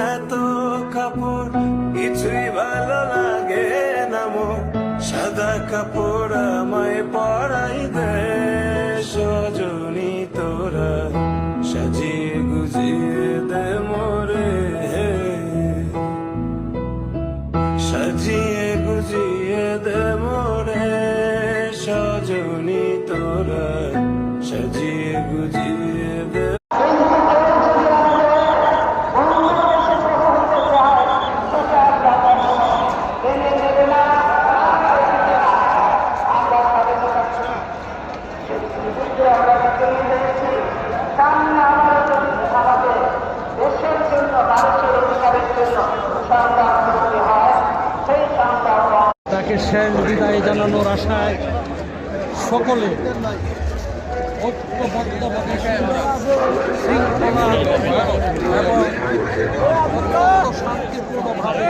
এত কাপড় কিছুই ভালো লাগে না মোর, সাদা কাপড় আমায় পরাই দে সজনী তোরা, সাজিয়ে গুজিয়ে দে মোরে, সাজিয়ে গুজিয়ে দে মোরে সজনী তোরা, সাজিয়ে গুজিয়ে দে। তাকে শেষ বিদায় জানানোর আশায় সকলে ঐক্যবদ্ধভাবে শৃঙ্খলা এবং শান্তিপূর্ণভাবে